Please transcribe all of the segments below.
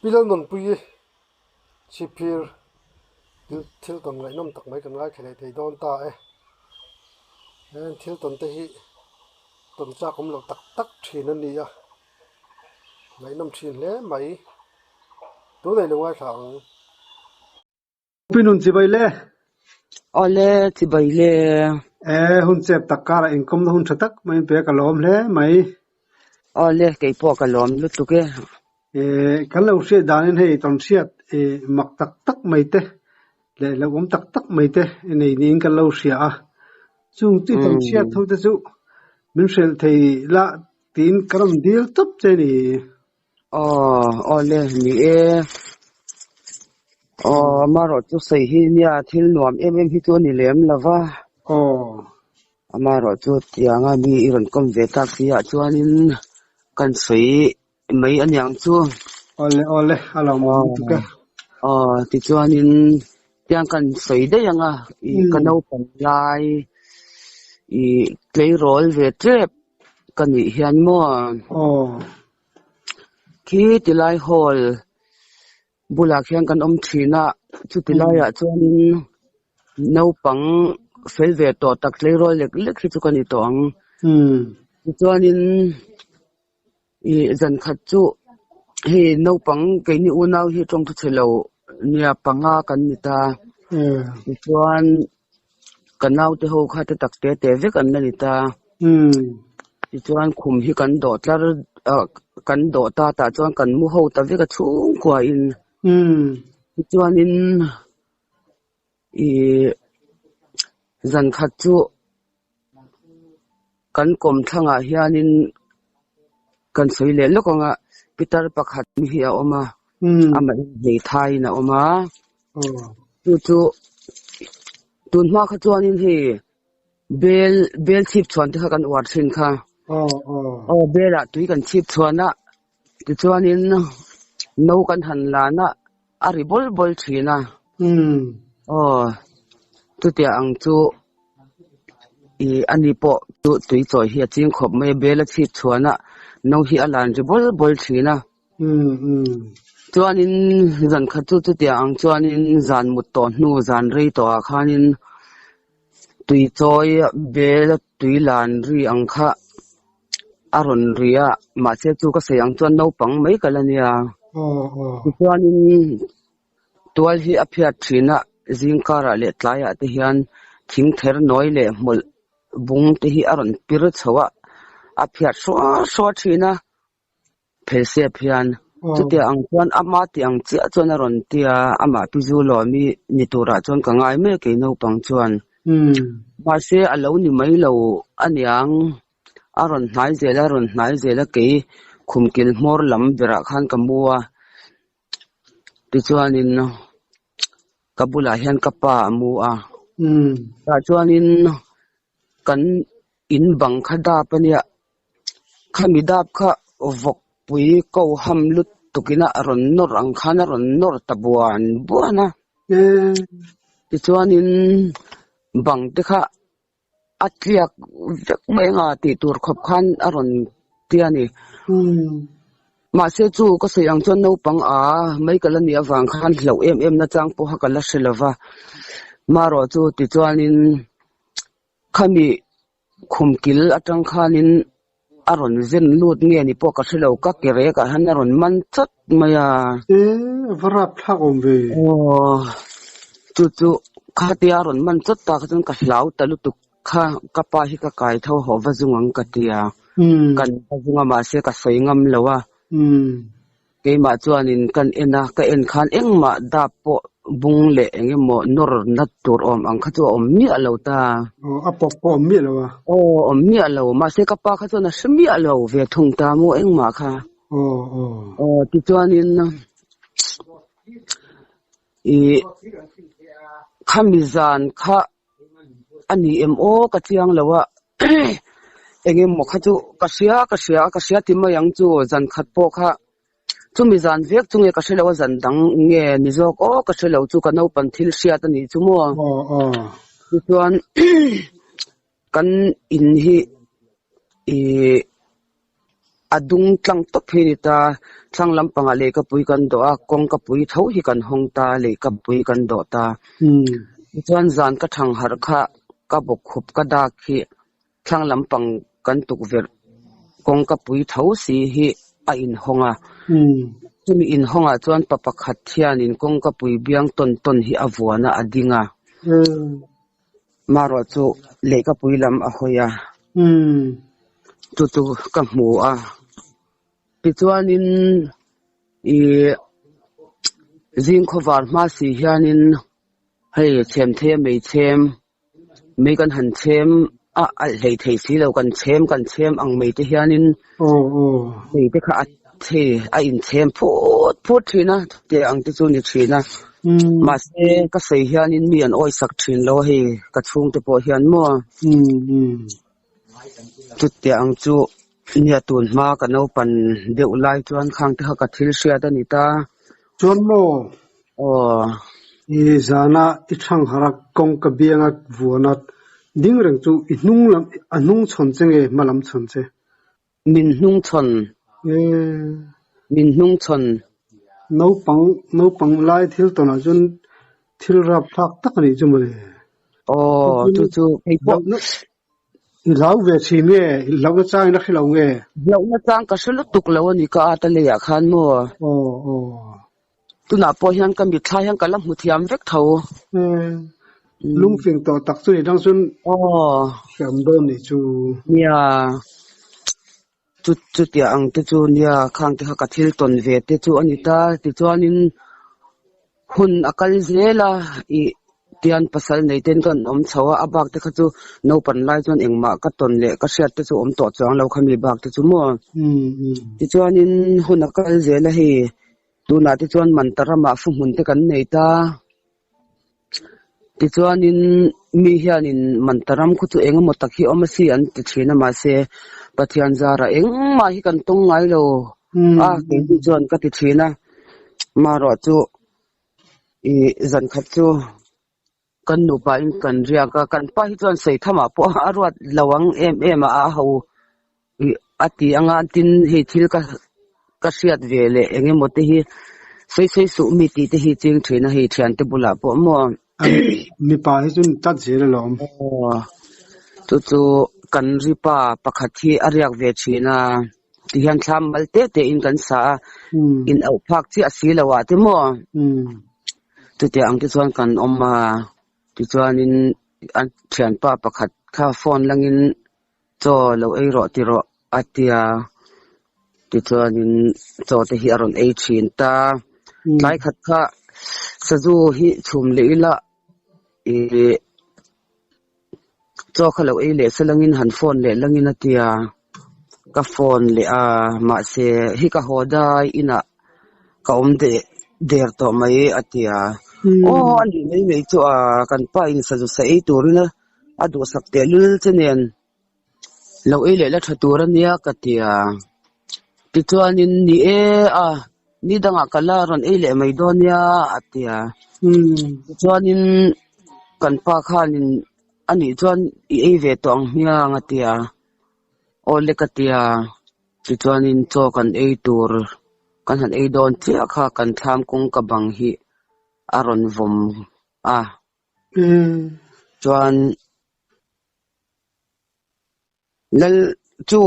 Pilanon pui chipir thil ton ngai nom tak mai kan ngai khelai thei don ta thil ton te hi ton cha kom lo tak tak thin ani a ngai nom thin le mai tu nei longai thang pinun chi bai le ole chi bai le hun chep takara income hun thatak mai pe ka lom le mai ole ke po ka lom lu tu ke kan lo se danin hei ton siat mak tak tak mai te le lawom tak tak mai te nei ning kan lo sia a chung ti ton siat tho te chu min sel thei la tin karam dil top che ni ole ni maro chu sei hi nia thil nuam em hi tu ni lem lawa amaro chu tianga mi iron kom ve ta sia chuanin kan sei mai anyang chu ole alam tu ka ti chuanin tiang kan sei de yanga I kanau pan lai I play role ve trap kan ni hian mo ki tilai hall bulak hian kan thina chu tilai a chuanin no pang fel ve to tak play role lek hi chu kan ni tong chuanin zan khat chu he no pang ke ni unau hi tong thu chelo nia panga kan ni ta chuan kanau te ho kha te tak te ve kan ni ta chuan khum hi kan do tlar kan do ta chuan kan mu ho ta ve ka chung kwa in chuanin zan khat chu kan kom thanga hianin kan soi le lokanga pitar pakhat mi hi a oma ama nei thai na oma chu tun ma kha chuanin hi bel chip chuan te kha kan war thin kha bela tui kan chip chuana ti chuanin no kan han lana ari bol thina tu tia ang chu ani po tu tui choi hi ching khop mai bela chip chuana no hi alan ri bol thina chuanin zan kha chu tia ang chuanin zan mut to hnu zan rei to khanin tui choi bela tui lan ri ang kha aron ria ma che chu ka sayang chuan no pang mai kalania chuanin tual hi aphiat thina zingkara le tlaya te hian thing ther noi le mul bung te hi aron pir chawa aphiat so thina phese phian chutia ang chuan ama ti ang chi chuan aron tia ama pizu lo mi nitura chuan ka ngai me ke no pang chuan ma se alo ni mai lo aniang aron hnai zela ke khumkil mor lam bera khan kamua ti chuanin kabula hian kapa mu a ta chuanin kan in bang khada pania khamidap kha vok pui ko ham lut tukina aron nor ang khana ron nor tabuan buana ti chuanin bang te kha atliak vek mai nga ti tur khop khan aron tiani ma se chu ko sayang chon no pang a mai kalani awang khan hlo em na chang po hakala shelawa maro chu ti chuanin khami khumkil atang khanin aron zen lut nge ni po ka shelo ka kere ka han aron man chat maya varap thagom ve chu khati aron man chat ta khon ka hlau talutuk kha kapa hi ka kai tho ho wazungang katia kan wazunga ma se ka soingam lawa ke ma chuanin kan ena ka en khan engma da po bung le engemo nor nat tur om ang kha chu om mi alo ta apok po mi lawa om mi alo ma se ka pa kha chu na shmi alo ve thung ta mo engma kha ti chuanin khamizan kha ani mo ka chiang lawa engemo kha chu ka sia ti ma yang chu zan khat po kha chumi zan vek chunge ka shelo zan dang nge ni zo ko ka shelo chu ka no pan thil sia ta ni chu mo chuan kan in hi adung tlang to phinita thlang lampanga le ka pui kan do a kong ka pui tho hi kan hong ta le ka pui kan do ta chuan zan ka thang har kha ka bok khup ka da khi thlang lampang kan tuk ver kong ka pui tho si hi a in honga chumi in honga chuan papakhat thian in kong ka pui biang ton ton hi avuana adinga maro chu le ka pui lam a hoya tu ka hmu a pichuanin I zing khowar ma si hianin hei chem the mei chem mei kan han chem a lei thei si lo kan chem ang mei te hianin mei te kha the a in chem phut thina te ang te chu ni thina ma se ka sei hianin mi an oi sak thin lo hei ka chung te po hian mo te ang chu nia tun ma ka no pan deu lai chuan khang te ka thil sia ta ni ta chuan mo I zana I thang harak kong ka biangat vuanat ding reng chu I hnung lam anung chon chenge malam chon che min hnung chon no pang lai thil tona chun thil rap thak tak ni chu mole tu ei po lau ve chi me lau na chang na khilau nge lau na chang ka selu tuk lo ni ka ta le ya khan mo tu na po hian ka mi thla hian ka lam hu thiam vek tho lung fing to tak chu ni dang sun kham do ni chu nia chu tia ang te chu nia khang te ka thil ton ve te chu ani ta ti chuanin hun akal zela I tian pasal nei ten kan om chawa abak te kha chu no pan lai chuan engma ka ton le ka hriat te chu om to chang lo khami bak te chu mo ti chuanin hun akal zela hi tu na ti chuan mantarama fu mun te kan nei ta ti chuanin mi hianin mantaram khu chu engemaw tak hi omasi an ti thina ma se pathian zara engma hi kan tong ngai lo ke ti chuan ka ti thina maro chu I zan khat chu kan nu pa in kan ria ka kan pa hi chuan sei thama po arwat lawang em a ho ati anga tin he thil ka hriat ve le engemaw te hi sei su mi ti te hi ching thina hi thian te bula po mo mi pa hi chun tat zela lom chu kan ri pa pakhat hi ariak ve thina ti hian thlam malte te in kan sa in au phak chi asilawa te mo tu te ang ti chuan kan oma ti chuanin an thian pa pakhat kha phone langin cho lo ei ro ti ro atia ti chuanin cho te hi aron ei thin ta lai khat kha saju hi chhum leila cho khalo ei le salangin han phone le langin atia ka phone le ma se hi ka hodai ina ka omde der to mai atia ani nei chu kan pa in saju sa ei turina adu sakte lul chenen lo ei le la thatura nia katia ti chuanin ni ni danga kalaron ei le mai donia atia chuanin kan pa khanin ani chuan ei ve tong hia ngatia ole katia ti chuanin cho kan ei tur kan han ei don thia kha kan tham kong ka bang hi aron vom chuan lal chu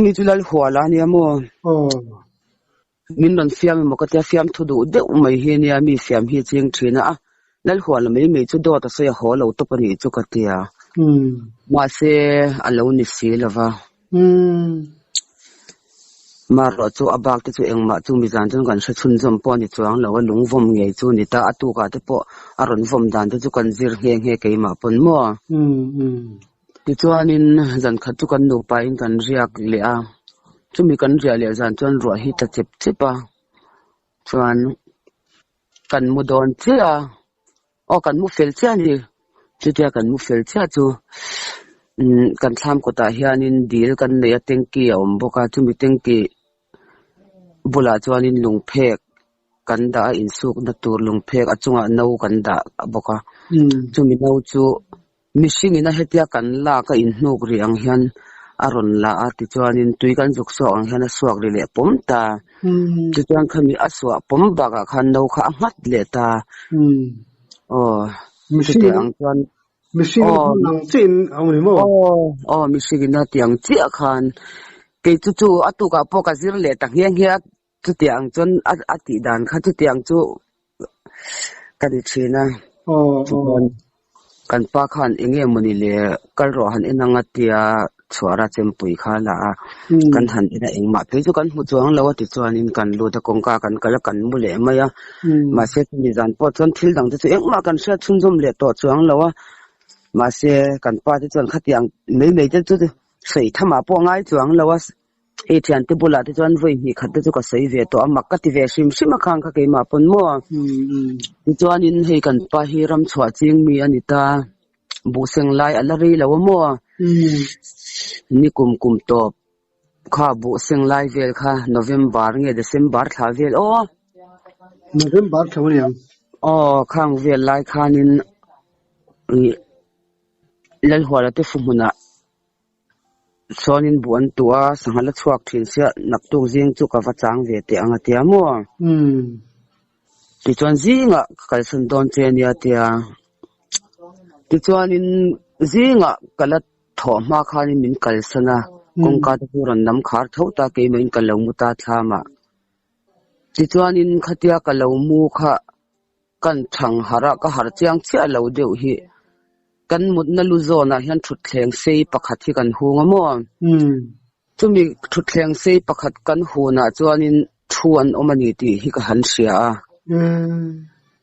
mi chu lal huala ni amo min non fiam mo ka tia fiam thu du de mai hi ni mi fiam hi ching thina lal huala mai chu do ta se ho lo to pani chu ka tia ma se alo ni si lova maro chu abak te chu engma chu mi zan chun kan sha chun jom po ni chuang lo lung vom nge chu ni ta atu ka te po aron vom dan te chu kan zir he ke ma pon mo ti chuanin zan khat chu kan nu pa in kan riak le chu mi kan ria le zan chuan ro hi ta chep chepa chuan kan mu don che kan mu fel che ni chu tia kan mu fel che chu kan tham ko ta hianin dil kan ne tengki om boka chu mi tengki bula chuanin lungphek kan da in suk na tur lungphek achunga no kan da boka chu mi no chu mishing ina hetia kan la ka in hnuk ri ang hian aron la ati chuanin tui kan juk so ang hian a suak ri le pom ta chu chuan khami a suak pom baka khan no kha ngat le ta mishing ang chuan mishing nang chin ang ni mo mishing na tiang chi khan ke chu atu ka po ka zir le ta hiang hia chu tiang chuan ati dan kha chu tiang chu kan china kan pa khan enge mani le kal ro han enanga tia chhuara chempui kha la kan han ina engma pe chu kan hu chuang lo ti chuanin kan lu ta kongka kan kala kan mu le maya ma se ni zan po chon thil dang chu engma kan sha chunjom le to chuang lo ma se kan pa ti chon khatiang mei chu sei thama po ngai chuang lo e thian te bula te chuan voi ni khat te chu ka sei ve to amak ka ti ve sim khang kha ke ma pon mo ti chuan in hei kan pa hi ram chhuwa ching mi anita bu seng lai ala ri lo mo ni kum to kha bu seng lai vel kha November nge December thla vel November thawriam khang vel lai khanin lal hwala te fumuna sonin buan tua sanghala chuak thin sia naktu jing chu ka wachang ve te anga tia mo ti chuan zinga kalsan don chenia tia ti chuan in zinga kala thoma khani min kalsana kongka ta puran nam khar thauta ke main kalomuta thlama ti chuan in khatia kalomu kha kan thang hara ka har chiang chia lo deu hi kan mut na lu zona hian thut thleng sei pakhat hi kan hunga mo chumi thut thleng sei pakhat kan huna chuanin thuan omani ti hi ka han sia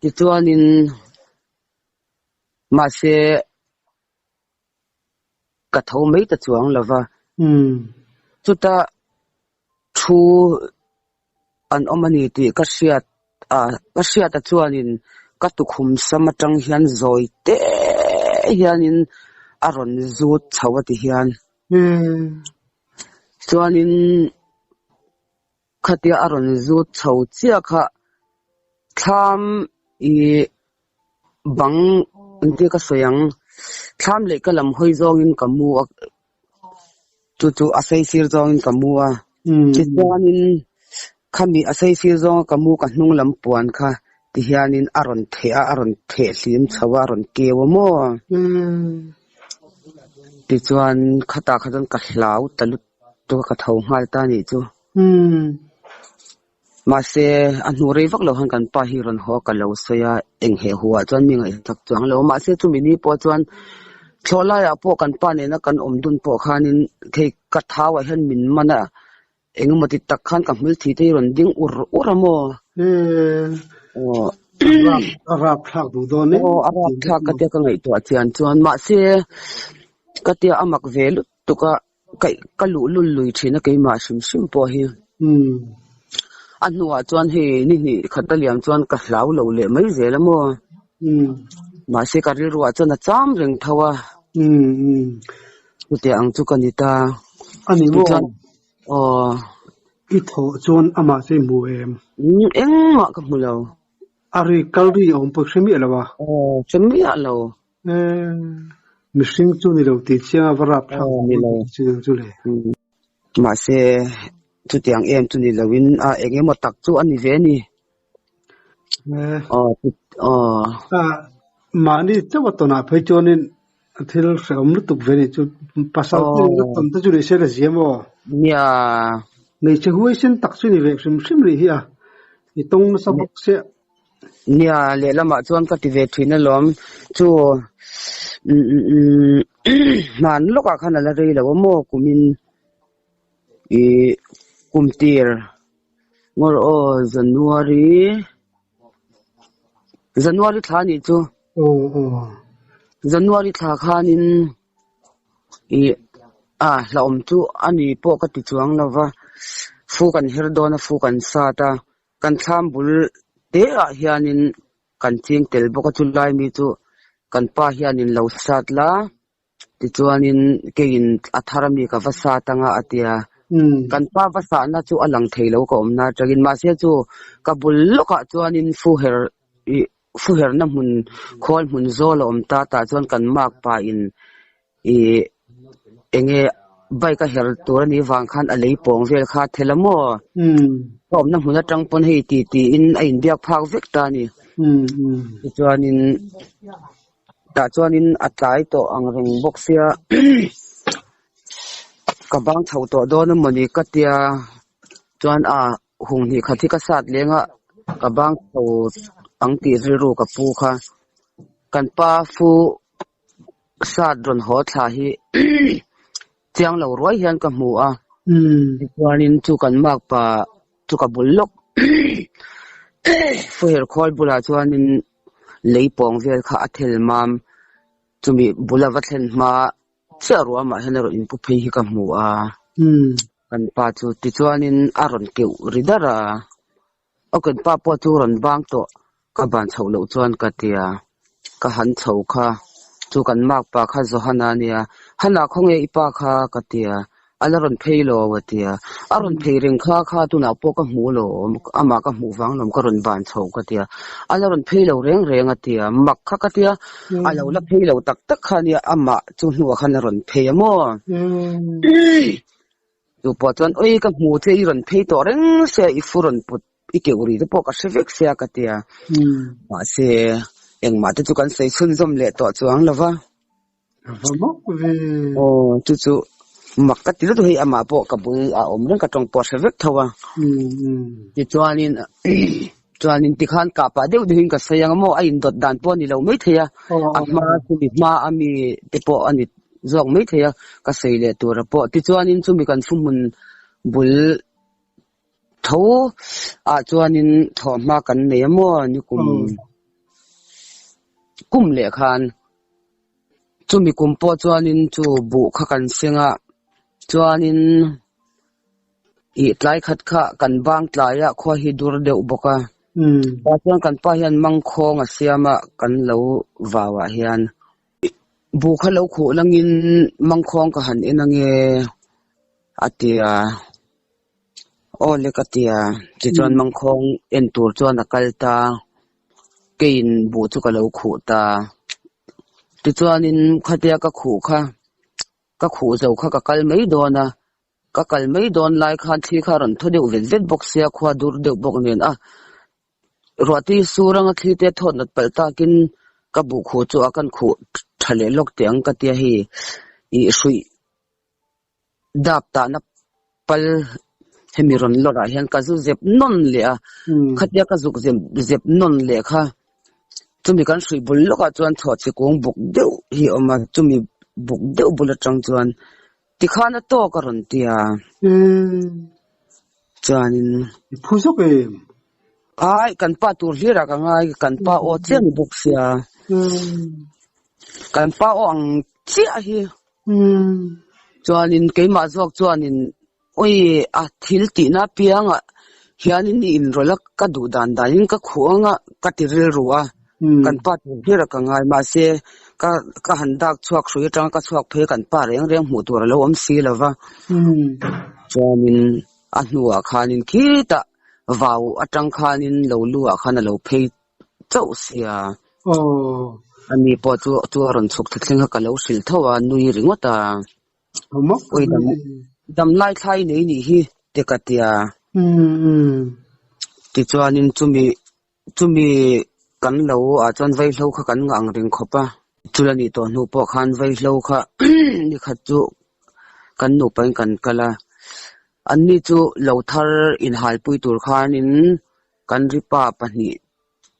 ti chuanin ma se ka thau mei ta chuang lova chuta thu an omani ti ka sia ta chuanin ka tukhum samatang hian zoi te hianin aron zut chawati hian chuanin khatia aron zut chho chia kha thlam I bang inte ka soyang thlam le kalam hoi zong in kamu tu asai sir zong in kamu chuanin khami asai sir zong kamu ka hnung lam puan kha ti hianin aron the hlim chawa aron kewa mo ti chuan khata khadan ka hlau talut to ka thau ngal ta ni chu ma se anu rei vak lo han kan pa hi ron ho ka lo soya eng he huwa chuan mi ngai thak chuang lo ma se chu mi ni po chuan thola ya po kan pa ne na kan om dun po khanin thei ka thawa hen min mana engmati tak khan ka hmil thi te ron ding uramo arab thak du do ne arab thak ka te ka ngai to chian chuan ma se ka te amak velu tuka kai ka lu lui thina ke ma sim po hi anwa chuan he ni khataliam chuan ka hlau lo le mai zelamo ma se ka ri ruwa chuan a cham reng thawa ute ang chu kanita ani mo I tho chuan ama se mu engma ka mulo ari kalri om paksemi alawa chemi alo mishing chu ni lo ti chiang varap tha ni lo chu le ma se chu tiang em chu ni lowin a enge mo tak chu ani ve ni ma ni chawatona phai chonin thil som lu tuk ve ni chu pasal ni tam ta chu le se la ziamo ya nei che huai sin tak chu ni ve sim ri hi a I tong na sabak se nia le lama chuan ka ti ve thina lom chu man loka khana la rei lo mo kumin kumtir ngor January thani chu January tha khanin laom chu ani po ka ti chuang lova fu kan herdona fu kan sata kan thlam bul te hianin kan ching tel boka chu lai mi chu kan pa hianin lo satla ti chuanin kein atharami ka vasa tanga atia kan pa vasa na chu alang theilo ko omna tagin ma se chu kabul loka chuanin fu her na mun khol mun zolo om ta chuan kan mak pa in enge ใบก็เฮลตัวนี้วางคันอะไรปองเวลคาเทละโมพร้อมน้ำหัวจังปนให้ตีอินไอ้เดียกพากเวกตานี่จวนนินตาจวนนินอัดใจตัวอังเริงบกเสียกับบางเท่าตัวโดนมันนี่ก็เตียจวนหงนี่ค่ะที่กษัตริย์เลี้ยงกับบางเท่าอังตีรูกับปูค่ะกันป้าฟูศาสตร์รนหอทาหิเจียงเหล่าร้อยเฮียนกับหมูจวนนินจูกันมากป่าจูกับบุลลกฟูเฮลคอยบุลาจวนนินเลยปองเวลค่ะอัฐลมามจุมีบุลาวัฒนมาเชื่อรัวมาเห็นเราอินปุเพหิกับหมูกันป้าจูติจวนนินอารอนเกี่ยวริดาระเอากันป้าปวดจูรนบางโตกับบานเฉาเหล่าจวนกัดเตียก็หันเฉาค่ะจูกันมากป่าค่ะโซฮานาเนี่ยฮันนาคงอีป่าค่ะกัดเตียอันนั้นเพลโลวะเตียอารอนเพลริงค่ะตุนาปกกับหมูโลอามากับหมูฟังลมก็รนบานเฉากัดเตียอันนั้นเพลโลเร่งกัดเตียมักค่ะกัดเตียอันนั้นละเพลโลตักค่ะเนี่ยอามาจูหัวขันรอนเพยมั่วจูปอจวนโอ้ยกับหมูเที่รอนเพยตัวเร่งเสียอีฟุรอนปุดอีเกี่ยวรีตัวปกกับเชฟเสียกัดเตียมาเสียยังมาแต่จูกันใส่ชุนจมเละตัวจวงละวะโอ้จูมักกัดติดตัวให้อามาปกกับบุยอมเรื่องกระจงปอเชฟเท่าว่าที่จวนนินติขันกับป่าเดี๋ยวหินกับเสียงมั่วไอ้ดดดันปอนี่เราไม่เทียอันมาสุดมาอามีติปออันนี้จงไม่เทียก็เสียเลยตัวระปอที่จวนนินจุมีกันฟุมุนบุลทูจวนนินถอมากันเนี่ยมั่วนี่กุมเละคันจุมีกุมปอจวนนินจูบุขกันเสียงจวนนินอีไลขัดขะกันบางไลอะขวาฮิดูร์เดอุบกะปาจวนกันป้ายันมังคงเสียมากันเหลววาวะยันบุขเหลวขู่ลังอินมังคงก็หันอินังเออติยาโอเลกติยาจิจวนมังคงเอ็นตูจวนนักกัลตาเกินบุจุกเหลวขู่ตาจิจวนินขัดยาก็ขู่ค่ะก็ขู่เจ้าค่ะก็กัลไม่โดนนะก็กัลไม่โดนไล่ขันที่ขารอนทุเดียวเวทบกเสียขวาดูเดียวบกเนี่ยรัวที่สุรังที่เตะทอดนัดเปิดตากินกับบุขู่จัวกันขู่ทะเลลกเตียงกัดยาฮีอีสุยดับตานับเปิลให้มีรอนลอดเห็นก็จุเจ็บนนเลยขัดยาก็จุเจ็บนนเลยค่ะจุมีการสุยบุลลกจวนถอดสิกงบุกเดียวฮีออกมาจุมีบุกเดียวบุลจังจวนที่ข้าน่ะโตก็รอนเตียจวนผู้สุกเองกันป้าตัวเรียกกันไงกันป้าโอเจียนบุกเสียกันป้าอ่างเจียฮีจวนนินเกี่ยมาจวกจวนนินโอ้ยทิลตีน่าเปียงเฮียนินอินรอลักกระดูดันนินก็ขวงกัดเรือรัวกันป้าตัวเรียกกันไงมาเสียก็หันดักชวกสุยจังก็ชวกเพกันป้าเรียงหมูตัวแล้วสีแล้ววะจวนนินหัวขานินคิดว้าวจังขานินเหลวลัวขาน่ะเหลวเพยเจ้าเสียอันนี้พอตัวรอนสุกทิ้งก็เหลวสิลเท่าว่านุยริงว่าตาโอ้ยดำไล่ไทยนี่ฮีเด็กเตียที่จวนนินจุมีกันเหลวจวนไว้เหลวกันงังริงขบจุลนี่ตัวหนูปอขันไว้เหลวค่ะนี่ขัดจุกันหนูไปกันกะละอันนี้จูเหลาทาร์อินหายปุยตัวข้านินกันริป้าปนี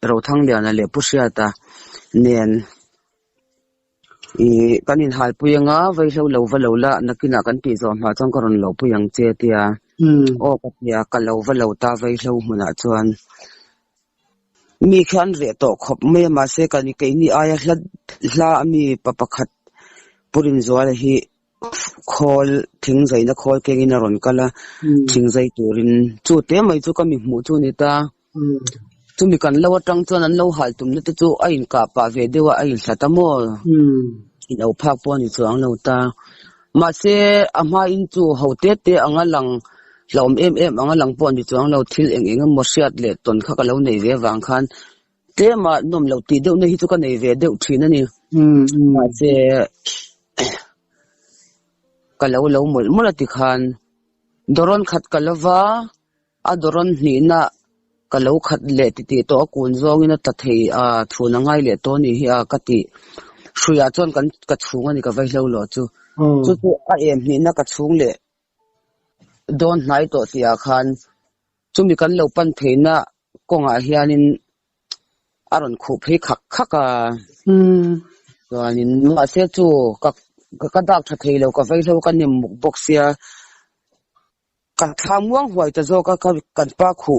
เราทั้งเดียนเลยผู้เสียตาเนียนกันอินหายปุยงาไว้เหลาละนักกินกันปีจอมหาจังกรณเหลาปุยงเจตียโอ้ปัจจัยกันเหลาตาไว้เหลามันจวนมีขันเรียตอกขบไม่มาเสกันนี่กันนี่อายละมีปะปะขัดปุรินจวนฮีคอลทิ้งใจนะคอลเก่งนารอนกันละทิ้งใจตัวรินจูเตะไม่จูก็มีหมูจูนี่ตาจูมีกันเล่าจังจวนนั้นเล่าหายตุ่มนี่ตาจูไอ้กับป่าเวเดียวไอ้สัตว์มั่วอินเอาภาคปอนี่จวงเล่าตามาเสอามาอินจูเขาเตะอังหลังเราอังหลังปอนนี่จวงเราทิลเองมอเสียดเลยตนข้าก็เล่าในเววางคันเตะมานมเราตีเดียวในที่จูก็ในเวเดียวทีนั่นนี่มาเส ka lo mul ti khan doron khat kalwa a doron ni na ka lo khat le ti to kun zong ina ta thei a thuna ngai le to ni hi a ka ti hruya chon kan ka chhunga ni ka vai lo lo chu chu a em ni na ka chung le don nai to sia khan chumi kan lo pan theina konga hianin aron khu phe khak a chuanin ma se chu ka dak tha thei lo ka vai lo kan nim muk box sia ka thamuang huai ta zo ka kan pa khu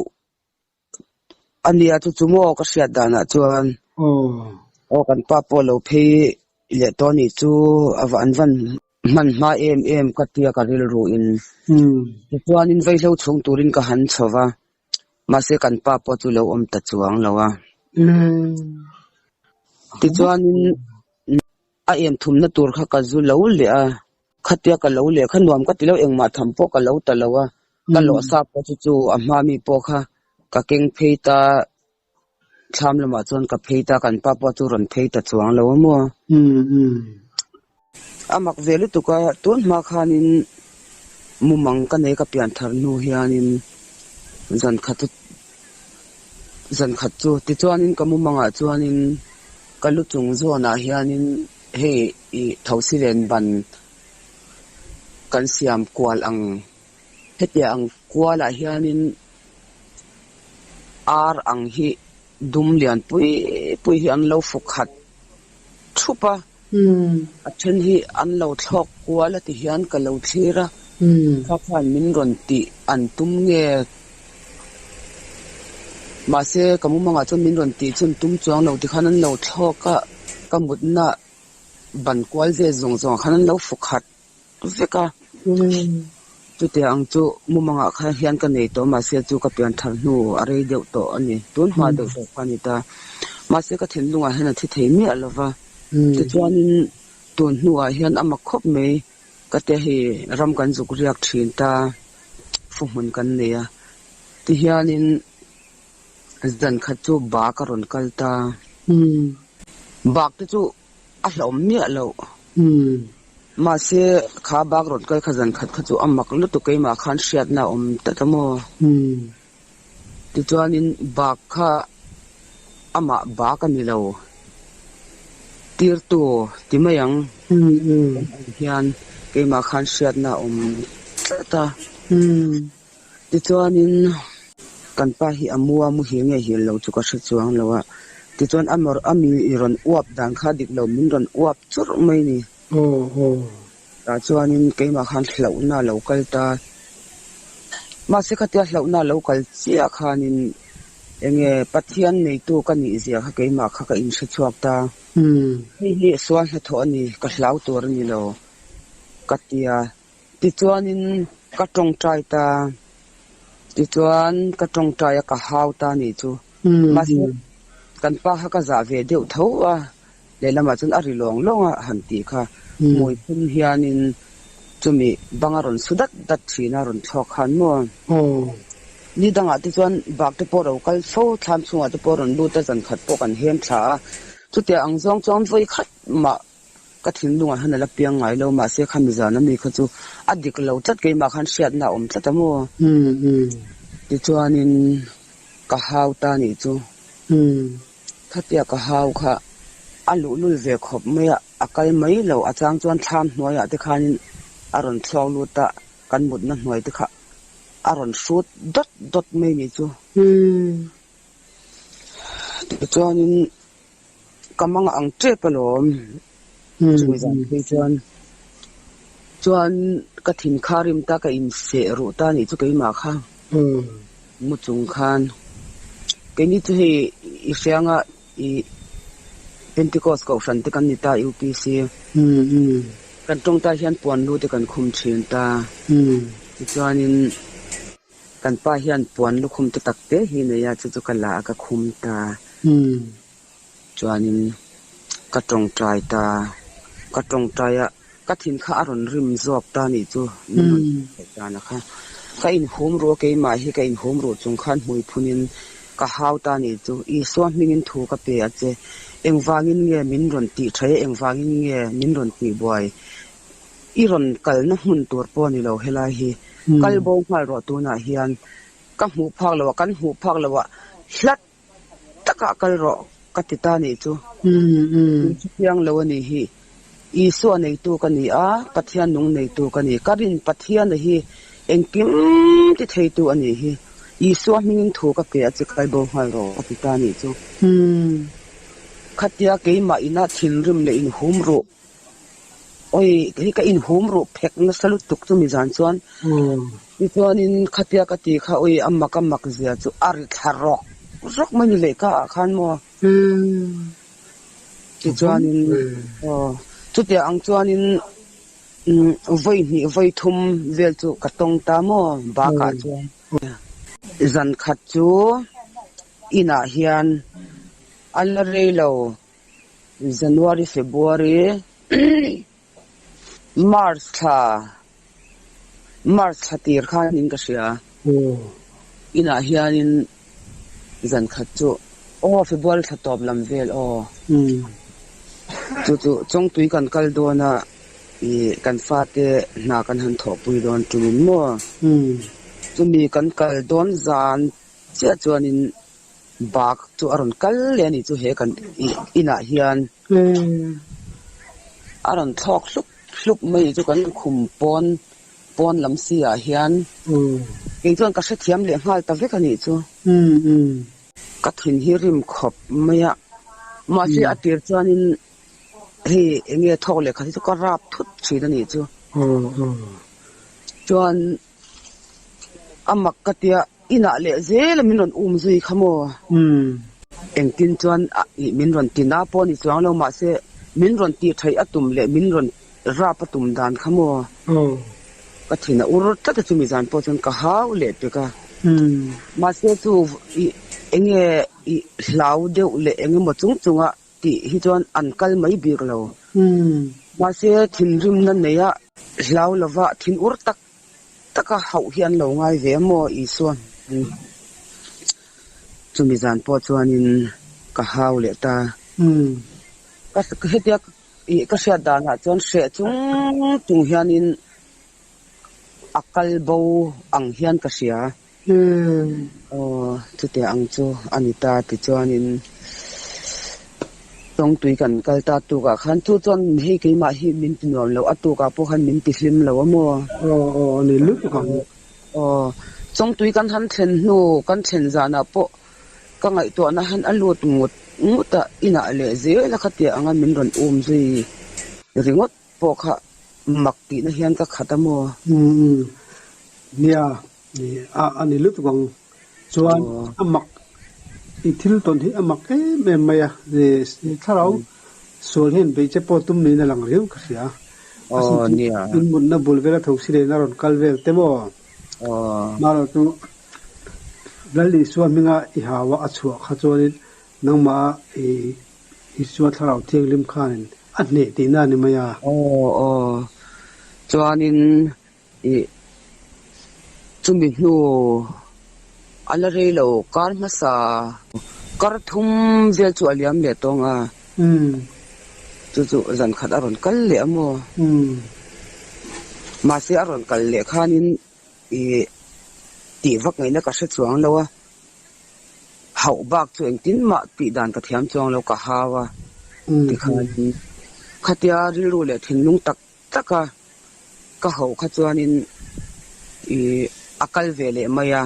ania chu chumo ka sia dana chuan kan pa po lo phe le to ni chu awan van man ma em ka tia ka ril ru in chuan in vai lo chung turin ka han chowa ma se kan pa po chu lo om ta chuang lawa ti chuan in a em thum na tur kha ka zu lo le a khatia ka lo le khanuam ka tilo engma tham po ka lo ta lawa ka lo sa po chu a ma mi po kha ka keng pheita tham lama chon ka pheita kan pa po chu ron pheita chuang lo mo amak velu tu ka tun ma khanin mumang ka nei ka pian thar nu hianin zan khat chu ti chuanin ka mumanga chuanin ka lu chung zo na hianin he I thausilen ban kan siam kwal ang hetia ang kwala hianin ar ang hi dum lian pui hi an lo fukhat thupa a then hi an lo thlok kwala ti hian ka lo thira khan min ron ti an tum nge ma se kamumanga chon min ron ti chun tum chuang lo ti khan an lo thloka kamutna ban kwal je zong khan lo fukhat veka chu te ang chu mumanga kha hian ka nei to ma se chu ka pian thar nu are deu to ani tun hwa deu to pani ta ma se ka thin lunga hena thi thei mi alova ti chuanin tun nuwa hian ama khop me ka te hi ram kan zuk riak thin ta fu mun kan neya ti hianin zan kha chu ba ka ron kalta bak te chu a hlom mi alo ma se kha bak ron kal khazan khat kha chu amak lu tu keima khan hriat na om ta tamo ti chuanin bak kha ama ba ka ni lo tir tu ti mayang hian keima khan hriat na om ta ti chuanin kan pa hi amua mu hi nge hi lo chu ka hre chuang lowa ti chuan amor ami ron uap dan kha dik lo min ron uap chur mai ni ta chuanin keima khan hlau na local ta ma se khatia hlau na local chia khanin enge pathian nei tu ka ni zia kha keima kha ka in hre chuak ta hi swan ha tho ani ka hlau tur ni lo katia ti chuanin ka tong trai ta ti chuan ka tong trai ka hau ta ni chu ma se kan pa ha ka za ve deu tho a le lama chun ari long longa han ti kha moi phun hianin chumi bangaron sudat dat thina ron thok khan mo ni danga ti chuan bak te poro kal fo tham chunga te poron lu ta jan khat po kan hem thla chu te ang zong chom voi khat ma ka thin lunga hana la piang ngai lo ma se khami zana mi kha chu adik lo chat ke ma khan hriat na om tla tamo ti chuanin ka hau ta ni chu khatia ka hau kha alu lul ve khop me akal mai lo achang chuan tham hnoya te khanin aron thlong lu ta kan mut na hnoi te kha aron shoot dot mai ni chu ti chuanin kamanga ang tre palom chui zan phei chuan ka thin kharim ta ka in se ru ta ni chu keima kha mu chung khan ke ni chu he I hrianga I Pentecost ko fran te kan ni ta UPC kan tong ta hian puan lu te kan khum thin ta ti chuanin kan pa hian puan lu khum te takte hi ne ya chu kala ka khum ta chuanin ka tong trai ta ka tong trai ka thin kha aron rim zok ta ni chu ta na kha ka in hom ro ke ma hi ka in hom ro chung khan hui phunin ka hau ta ni chu I swam mingin thu ka pe ache engwangin nge min ron ti thai engwangin nge min ron ti boy iron kal na hun tur po ni lo helai hi kal bo ngal ro tu na hian ka hu phak lo kan hu phak lo hlat taka kal ro katita ni chu chiang lo ni hi isu nei tu ka ni a pathian nung nei tu ka ni karin pathian hi engkim ti thei tu ani hi isu ming thu ka pe chi kal bo ngal ro katita ni chu khatia ke ma ina thilrim le in hum ro oi ka in hum ro phek na salut tuk tu mi jan chuan chuanin khatia ka ti kha oi amma ka mak zia chu ar tharok rok mani le ka khan mo ti chuanin chu te ang chuanin voi ni voi thum vel chu ka tong ta mo ba ka chuan zan khat chu ina hian alreilo January February March tir khan in ka sia ina hianin zan khat chu February thatop lam vel chu chong tui kan kal dona I kan fa te na kan han tho pui don tumin mo chumi kan kal don zan che chuanin bak chu aron kal le ni chu he kan ina hian aron thok hluk mai chu kan khum pon lam sia hian ke chuan ka se thiam le ngal ta vek ani chu ka thin hi rim khop maya ma si atir chuanin he enge thok le kha chu ka rap thut chhi ani chu chuan amak katia ina le zel min ron zui khamo engtin chuan min ron tina po ni chuang lo ma se min ron ti thai atum le min ron ra patum dan khamo ka thina ur ta chu mi jan po chun ka haw le pe ka ma se chu enge hlau de le enge mo chunga ti hi chuan an kal mai bir lo ma se thin rim na ne ya hlau lova thin ur taka hau hian lo ngai ve mo I suan chumi zan po chuanin ka haw le ta ka hetia ka sha da na chuan she chung hianin akal bo ang hian ka sia chu te ang chu anita ti chuanin tong tui kan kal ta tu ka khan chu chuan hei ke ma hi min tinom lo atu ka po khan min ti hlim lo mo ni lu ka chong tui kan han thlen nu kan thlen zana po ka ngai to na han alut nguta ina le ze la khatia anga min ron zui ringot po kha makti na hian ka khatamo nia ni ani lu tu bang chuan amak I thil ton hi amak me maya de tharau sol hen be che po tum ni na lang riu ka sia nia in mun na bulvela thosi le na ron kalvel temo maro tu lali suaminga I hawa achua khachorin nangma I suat tharau thianglim khanin anne ti na ni maya chuanin chumi hnu alreilo kar masa kar thum vel chu aliam le tonga chu zan khat aron kal le amo ma se aron kal le khanin ti vak ngai na ka se chuang lowa hau bak chu engtin ma ti dan ka thiam chuang lo ka hawa ti khanin khatia rilu le thinlung tak taka ka hau kha chuanin akal vele maya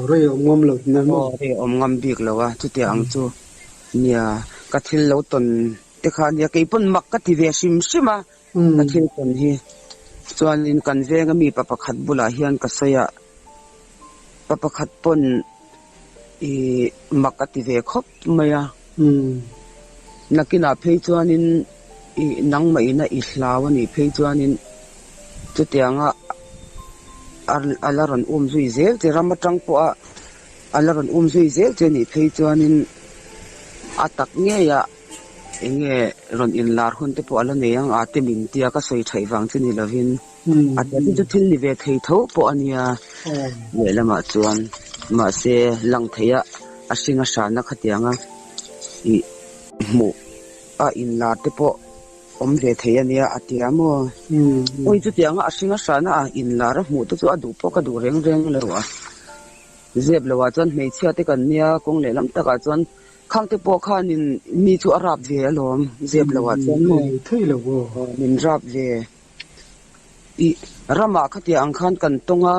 rei omngam lo na rei omngam bik lowa chu te ang chu nia ka thil lo ton te kha nia ke pon mak ka ti ve shima ka thil ton hi chuanin kan venga mi papakhat bula hian ka saya papakhat pon mak ka ti ve khop maya nakina phei chuanin nang mai na islawani phei chuanin chu te anga alaron zui zel te ramatang po alaron zui zel te ni phei chuanin atak nge ya enge ron in lar hun te po ala ne yang ate min tia ka soi thai wang chini lovin ate chu thil ni ve thei tho po ania welama chuan ma se lang theya asinga sana khatianga I mu in lar te po om le thei ania atia mo oi chu tianga asinga sana in lar mu tu chu adu po ka du reng reng lewa zeb lewa chon mei chia te kan nia kong le lam taka chon khang te po khan in mi chu arap ve alom zeb lewa chon mo thei lewo min rap ve I rama khatia ang khan kan tonga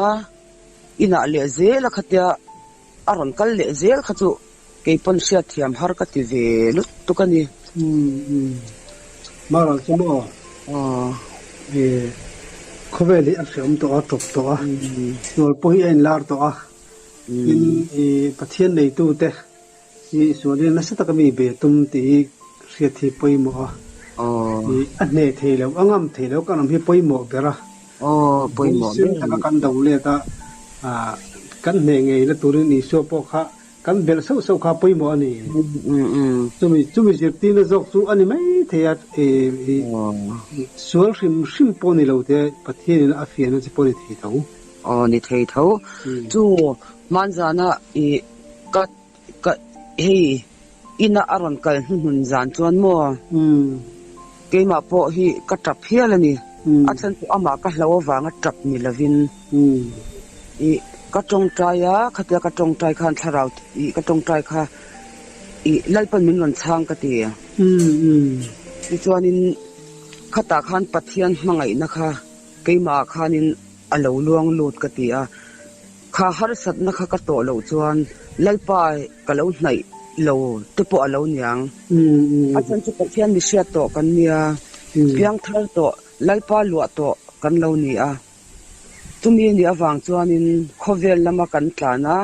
ina le zel khatia aron kal le zel khachu keipon sia thiam har ka ti ve lut tukani mara chumo khoweli asom to top to nol pohi en lar to in pathian nei tu te I suali na sa takami be tum ti sia thi poimo I anne thelo angam thelo kanam hi poimo bera poimo bera kan daule ta kan ne ngei la turin ni so po kha kan bel so kha poimo ani chumi jepti na jok chu ani mai thea sual sim poni lo te pathian a fian na poni thi tho ni thei tho chu manjana I ka hey ina aron kal hun zan chuan mo keima po hi ka tap hialani achan tu ama ka hlo wanga tap mi lovin I ka tong traya khatia ka tong trai khan tharau I ka tong trai kha I lalpan min lon chang ka ti I chuanin khata khan pathian mangai na kha keima khanin alo luang lut ka ti a kha har sat na kha ka to lo chuan lalpa ka lo hnai lo te po alo nyang achan chu pathian mi sia to kan nia piang thar to lalpa lua to kan lo ni a tumi ni awang chuanin khovel lama kan tlana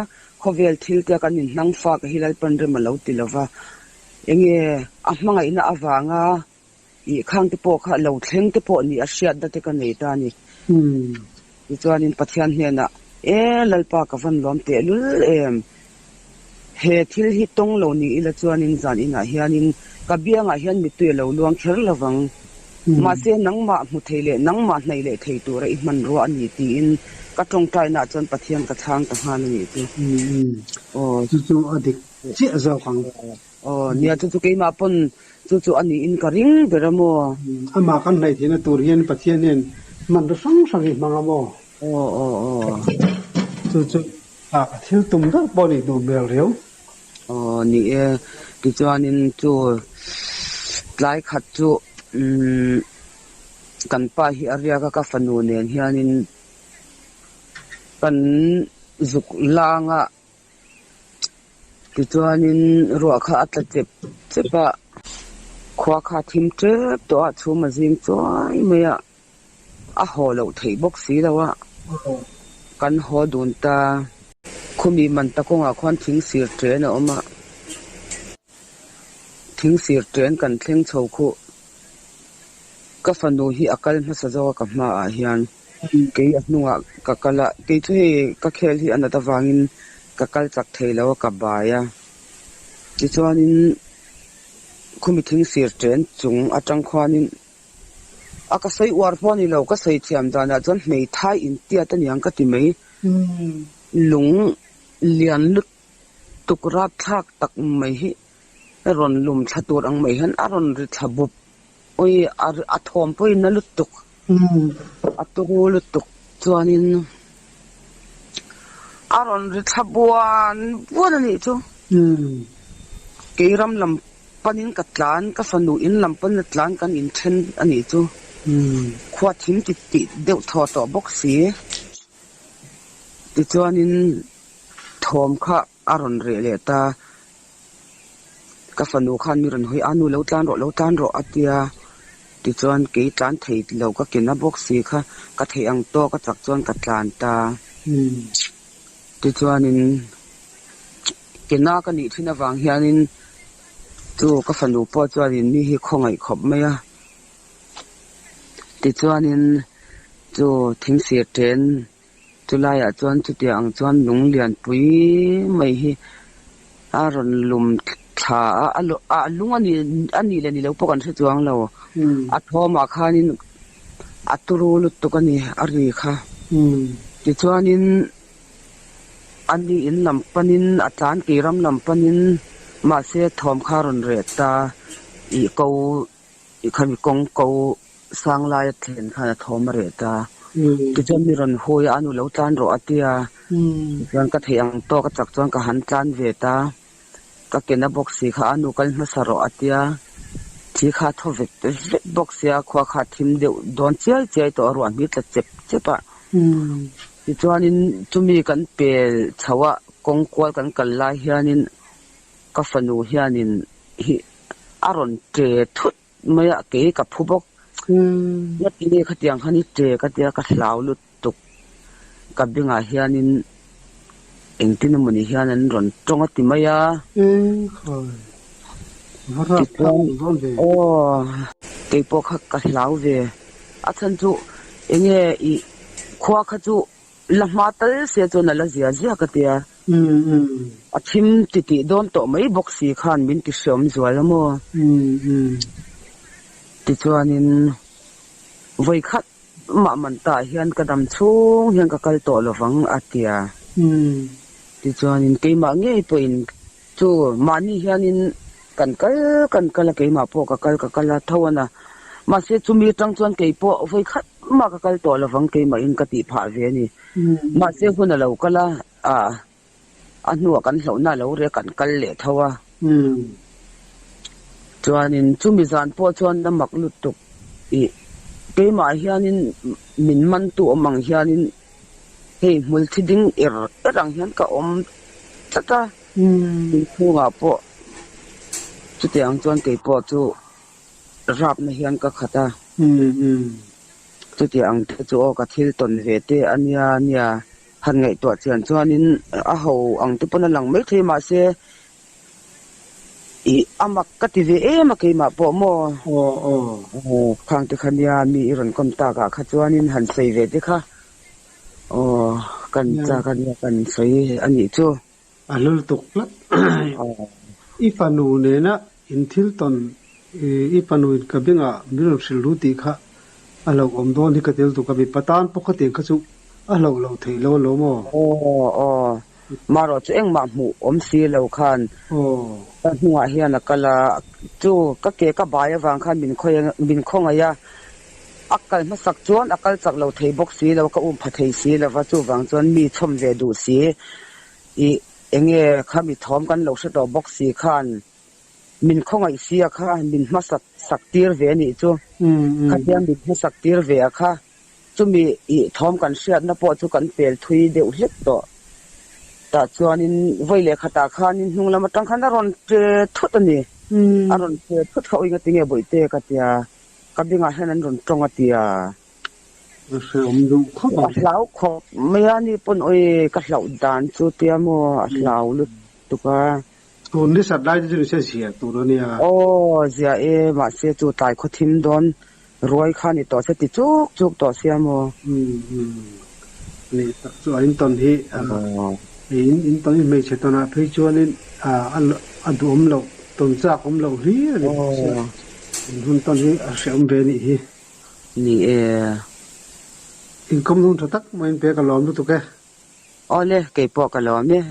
khovel thil te kan in nang fa ka hilal pan re malo tilova enge ahmanga ina awanga I khang te po kha lo thleng te po ni a siat da te kan nei ta ni chuanin pathian hena lalpa ka van lom te lul he thil hi tong lo ni ila chuanin zan ina hianin ka bianga hian mi tu lo luang kher lawang ma se nangma mu theile nangma hnai le thei tur I man ro ani ti in ka tong tai na chon pathian ka thang ta han ni tu chu adik chi azo khang nia chu ke ma pon chu ani in ka ring beramo ama kan nei thina tur hian pathian nen man ro sang sang I mangamo chu thil tum da boni du bel reu ni ti chuanin chu tlai khat chu kan pa hi aria ka fanu nen hianin kan zuk langa ti chuanin ro kha atla chepa khwa kha thim trep to a chuma jing choi meya a holo thei bok si lawa kan ho dun ta khumi man ta konga khon thing sir train oma thing sir train kan thleng chho khu ka fanu hi akal na sa jaw ka ma a hian ke atnunga ka kala ke thu he ka khel hi anata wangin ka kal chak theilo ka baya ti chuanin khumi thing sir train chung atang khwanin aka sei war phoni lo ka sei thiam dana chon mei thai in tia ta niang ka ti mei lung lian lut tukrap thak tak mai hi ron lum thatur ang mai han aron ri thabup oi athom poi na lut tuk aturu lut tuk chuanin aron ri thabuan buan ni chu keiram lam panin katlan ka fanu in lampan tlan kan in then ani chu khwa thim ti deuh tho to boxi ti chuanin thom kha aron re le ta ka fanu khan mi ron hoi anu lo tlan ro atia ti chuan ke tlan thei lo ka kena boxi kha ka thei ang to ka chak chuan ka tlan ta ti chuanin kena ka ni thina wang hianin chu ka fanu po chuanin ni hi khongai khop maya ti chuanin chu thing sir ten chulai a chuan chu ti ang chuan lung lian pui mai hi aron lum tha a lung ani le ni lo pokan se chuang lo a thoma khanin aturu lut to kani ari kha ti chuanin ani in lampanin atlan kiram lampanin ma se thom kharon re ta I ko คันกงเกาสร้างลายเทนคันทอมเรตาที่จะมีรันโฮยานุเลวจานโรอเตียรันกะเทียงโตกะจักจวนกะหันจานเวตากะเกนะบอกสีขาอนุกันมาสรอเตียที่ขาทวิกบอกเสียขวาขาทิมเดียวโดนเจียตัวรวนมีแต่เจ็บปะที่จวนนี้จุมีกันเปชาวะกงกวลกันลายเฮียนินกะฟนูเฮียนินอารอนเจทุดไม่อะเกยกับผู้บอกยัดนี่ขะเตียงคันนี้เจกะเตียกะลาวลุตุกกับบิงาเฮียนินเองที่นมันเฮียนันรอนจงติมายาโอ้เกยปอกกะลาวเวอะทันจุเองอีขวาขะจุละมาตะเสียจนละเสียกะเตียอะทิมติโดนโตไม่บอกสีคันมินติเสมจวละมอติจวนินไว้คัดมามันตาเฮียนกระดำชูเฮียนกะกลโตละฟังอาเตียติจวนินเกมาเงยปินจูมานี่เฮียนินกันกะละเกมาพอกะกะละทวนะมาเสจุมีจังจวนเกปอไว้คัดมากะกลโตละฟังเกมาอินกะติผาเวนี่มาเสหุนละกะละอันหัวกันเหล่าน่าเราเรียกกันกันเหละทว่าจวนนินจุมิจานพอจวนน้ำหมักลุตุกอีเกมาเฮียนินมินมันตัวมังเฮียนินเฮ้มุลทิดิงรังเฮียนกะอมจัตตาผู้งาพอจุดที่อังจวนเกปอจูรับในเฮียนกะขัดจุดที่อังจูกะทิลตนเวเตอันยาหันไงตัวเจียนจวนนินอาหูอังตุปนันหลังไม่เคยมาเสอีอามักกติเวมาเคยมาปอมข้างที่ขันยามีรันกมตากะขจวนนินหันใส่เวติค่ะกันจากันยากันใส่อันนี้จูลุลตุกละอีฟานูเนนะอินทิลตอนอีฟานูกับบิงะมิรสิลูติค่ะเราอมโดนที่กติลตุกับบิปตานปกติขจุเราเทโลโมมารอจุเองมาหมู่อมซีเหล่าคันหัวเฮียนกะละจูกะเกกะบายวางคันบินข้องอะอักกะมาสักจวนอักกะจักเราเทบกสีเราก็อุ้มผัดเทสีแล้วว่าจูวางจวนมีชมเวดูสีอีเองข้ามีถอมกันเราสะดอบกสีคันมินข้องไอเสียค่ะมินมาสักตีรเวนี่จูคันยังมินมาสักตีรเวค่ะจุมีอีทอมกันเสียดนะพอจุกันเปลทุยเดียวเล็กต่อแต่จวนนินไว้เลยขตาคานินหุงละมาตั้งคันอารอนเจทุดนี่อารอนเจทุดเขาอีกติเงบ่อยเตกะเตียกับดิงาให้นั้นรอนตรงอะเตียเสริมดูเข้าไปแล้วขอไม่อันนี้ปนโอ้ยกะเหล่าดานจูเตียมัวเหล่าลุตุกะตัวนี้สัตว์ได้จะเสียตัวเนี่ยโอ้เสียมาเสียจูตายเขาทิมโดนรวยค่านี่ต่อเสติจุกต่อเสียมัวนี่ส่วนตอนที่อินตอนนี้ไม่ใช่ตอนนั้นพี่ชวนนี่อันตัวเราตอนจากเราเรียนหุ่นตอนนี้เสียเบนี่อินคำนุ่งทักมันเปกะล้อมตุกแกอ๋อเลยเก็บปอกะล้อมเนี่ย